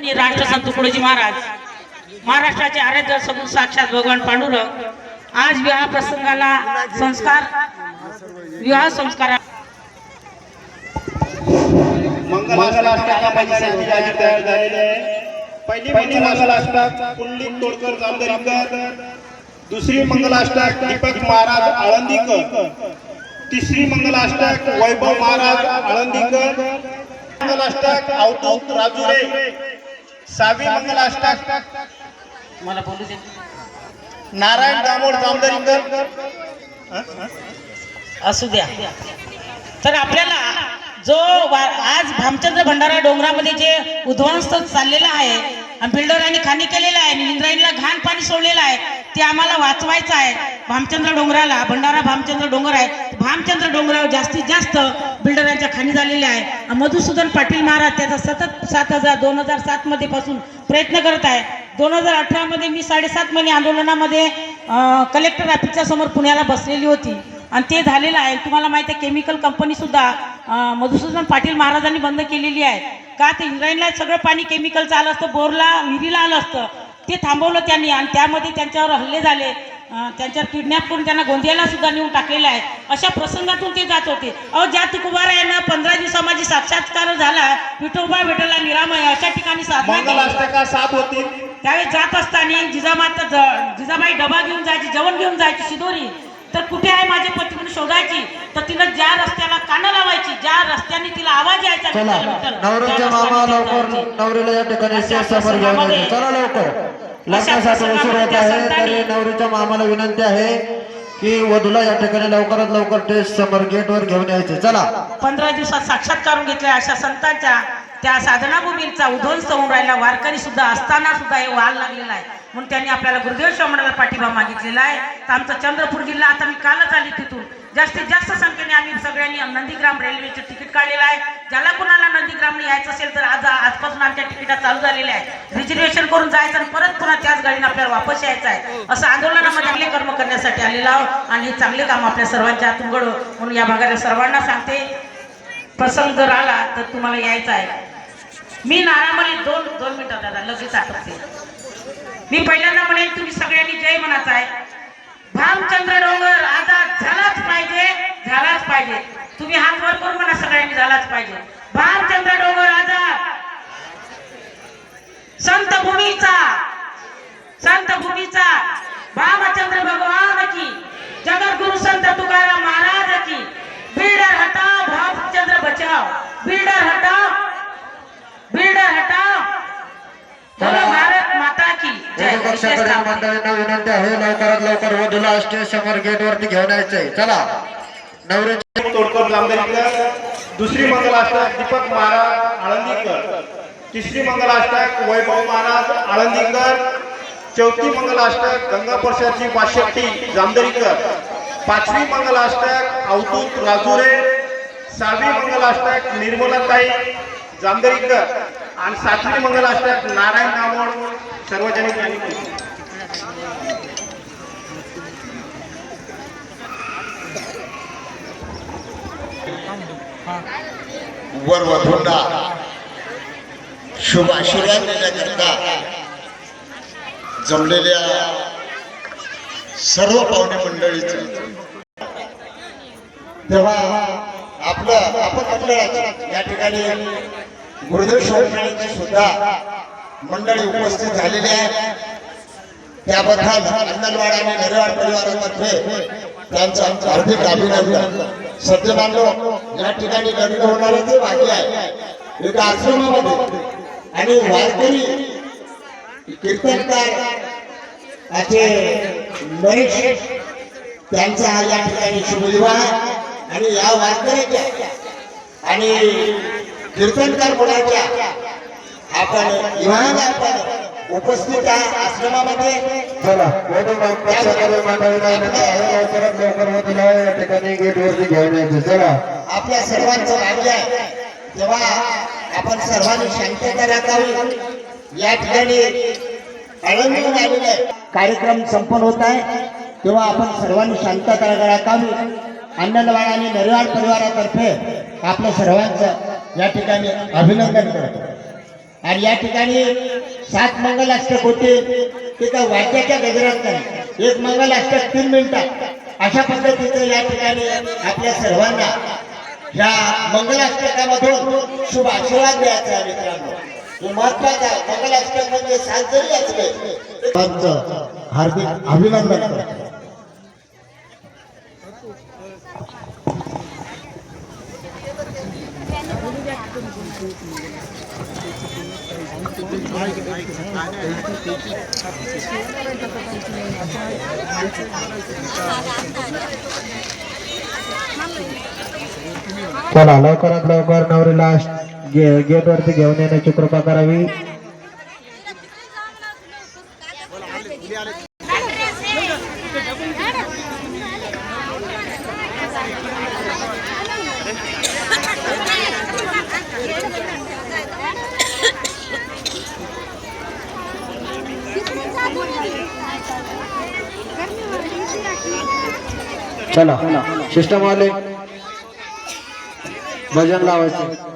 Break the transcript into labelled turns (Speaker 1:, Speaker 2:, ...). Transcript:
Speaker 1: राष्ट्रसंत तुकडोजी महाराज, महाराष्ट्राचे आराध्य सगुण साक्षात भगवान पांडुरंग आज विवाह प्रसंगाला विवाह संस्कार
Speaker 2: मंगलाष्टकासाठी तयार झालेले आहे। पहिली मंगलाष्टक पुंडलिक तोडकर जामदरीकर, दुसरी मंगलाष्टक दीपक महाराज आळंदीकर, तिसरी मंगलाष्टक वैभव महाराज आळंदीकर, मंगलाष्टक अवधूत राजुरे, सावी मंगलाष्टक
Speaker 1: मला बोलू दे
Speaker 2: नारायण दामोड जामदरीकर
Speaker 1: असू द्या। तर आपल्याला जो आज भामचंद्र भंडारा डोंगरामध्ये जे उद्ध्वस्त चाललेला आहे आणि बिल्डरांनी खाणी केलेला आहे आणि इंद्रायणीला घाण पाणी सोडलेलं आहे ते आम्हाला वाचवायचं आहे। भामचंद्र डोंगराला भंडारा भामचंद्र डोंगर आहे, भामचंद्र डोंगरावर जास्तीत जास्त बिल्डरांच्या खाणी झालेल्या आहे। मधुसूदन पाटील महाराज त्याचा सतत 2007 मध्ये पासून प्रयत्न करत आहे। 2018 मध्ये मी 7.5 महिने आंदोलनामध्ये कलेक्टर ऑफिसच्या समोर पुण्याला बसलेली होती आणि ते झालेलं आहे। तुम्हाला माहिती आहे केमिकल कंपनी सुद्धा मधुसूदन पाटील महाराजांनी बंद केलेली आहे का ते इंद्रायणीला सगळं पाणी केमिकलचं आलं असतं, बोरला विहिरीला आलं असतं, ते थांबवलं त्यांनी आणि त्यामध्ये त्यांच्यावर हल्ले झाले, त्यांच्यावर किडनॅप करून त्यांना गोंदियाला सुद्धा नेऊन टाकलेलं आहे। अशा प्रसंगातून ते जात होते। ज्या तुकोबारायांना 15 दिवसा माझी साक्षात्कार झाला, विठोबा विठ्ठला निरामय अशा ठिकाणी
Speaker 2: मंगलाष्टका 7 होती।
Speaker 1: त्यावेळी जात असताना जिजाबाई डबा घेऊन जायची, जेवण घेऊन जायची शिदोरी, तर कुठे आहे माझे पती म्हणून शोधायची, तर तिनं ज्या रस्त्याला कानं लावायची, ज्या रस्त्याने तिला आवाज यायचा
Speaker 3: नवरीच्या मामा लवकर नवरीला या ठिकाणी समोर घेऊन यायचं। चला लवकर लग्नासाठी उशीर होत आहे, तरी नवरीच्या मामाला विनंती आहे की वधूला या ठिकाणी लवकरात लवकर टेस्ट समोर गेटवर घेऊन यायचे। चला
Speaker 1: 15 दिवसात साक्षात्कार घेतल्या अशा संतांच्या त्या साधनाभूमीचा उध्वंस होऊन राहिला, वारकरी सुद्धा असताना सुद्धा हे व्हायला लागलेला आहे म्हणून त्यांनी आपल्याला गुरुदेव श्रमणाला पाठिंबा मागितलेला आहे। तर आमचा चंद्रपूर जिल्हा आता मी कालच आली तिथून जास्तीत जास्त संख्येने आम्ही सगळ्यांनी नंदीग्राम रेल्वेचे तिकीट काढलेलं आहे। ज्याला कुणाला नंदीग्रामला यायचं असेल तर आजपासून आमच्या तिकिटा चालू झालेल्या आहे। रिझर्वेशन करून जायचं आणि परत पुन्हा त्याच गाडीने आपल्याला वापस यायचं आहे। असं आंदोलनामध्ये आपले कर्म करण्यासाठी आलेलो आहोत आणि हे चांगले काम आपल्या सर्वांच्या हातून घडो म्हणून या भागातील सर्वांना सांगते, प्रसंग जर आला तर तुम्हाला यायचं आहे। मी नारामणी दोन मिनिटं दादा लगेच आठवते। मी पहिल्यांदा म्हणेन तुम्ही सगळ्यांनी जय म्हणायचं आहे। भामचंद्र डोंगर आजाद झालाच पाहिजे। तुम्ही हात वर करून म्हणा सगळ्यांनी झालाच पाहिजे। भामचंद्र डोंगर आजाद, संत भूमीचा भामचंद्र भगवान की, जगद्गुरु संत तुकाराम महाराज की। बिल्डर हटाओ भामचंद्र बचाओ, बिल्डर हटाओ भारत माता की जय।
Speaker 3: मंडळींना विनंती आहे लवकरात लवकर वधूला स्टेज समोर गेट वरती घेऊन यायचंय। चला नवरीच्या
Speaker 2: तोडकर जामदरीकर, दुसरी मंगलाष्टक दीपक महाराज आळंदीकर, तिसरी मंगलाष्टक वैभव महाराज आळंदीकर, चौथी मंगलाष्टक गंगा प्रसादची वाशेट्टी जामदरीकर, पाचवी मंगलाष्टक अवधूत राजुरे, सहावी मंगलाष्टक निर्मलाताई जामदरीकर आणि 7वी मंगलाष्टक नारायण दामोड सार्वजनिक।
Speaker 4: वर वधूंना शुभ आशीर्वाद देण्याकरता जमलेल्या सर्व पाहुणे मंडळीचे तेव्हा आपण मंडळाची या ठिकाणी गुरुदेव शिवरायांची सुद्धा मंडळी उपस्थित झालेली आहे। त्याबद्दल अंगणवाडी आणि नरवाड परिवारातर्फे त्यांचं हार्दिक अभिनंदन। सज्जनांनो, या ठिकाणी लग्न होणारे ते बाकी आहे एका आश्रमामध्ये आणि वारकरी कीर्तनकार असे नरेश त्यांचा हा या ठिकाणी शुभविवाह आणि या वारकऱ्याच्या आणि कीर्तनकार मुलाच्या आपण विवाहाला आपण उपस्थित आश्रमामध्ये।
Speaker 3: चला लवकरात लवकर वधूला या ठिकाणी गेट वरती घेऊन यायचं। चला
Speaker 4: आपल्या सर्वांचं भाग्य आहे तेव्हा आपण सर्वांनी शांतता राखावी। या ठिकाणी आळंदीहून आलेले कार्यक्रम संपन्न होत आहे तेव्हा आपण सर्वांनी शांतता राखावी। अंगणवाडी आणि नरवाड परिवारातर्फे आपल्या सर्वांचं या ठिकाणी अभिनंदन करतो। आणि या ठिकाणी 7 मंगलाष्टक होते ते काय वाद्याच्या गजरात नाही, एक मंगलाष्टक 3 मिनिटात अशा पद्धतीचं या ठिकाणी आपल्या सर्वांना या मंगलाष्टकामधून शुभ आशीर्वाद द्यायचा आहे मित्रांनो. हे महत्वाचं आहे. मंगलाष्टक म्हणजे 7 जरी असले हार्दिक अभिनंदन करतो.
Speaker 3: चला लवकरात लवकर नवरीला गेट वरती घेऊन येण्याची कृपा करावी. चला सिस्टम वाले भजन लावायचे.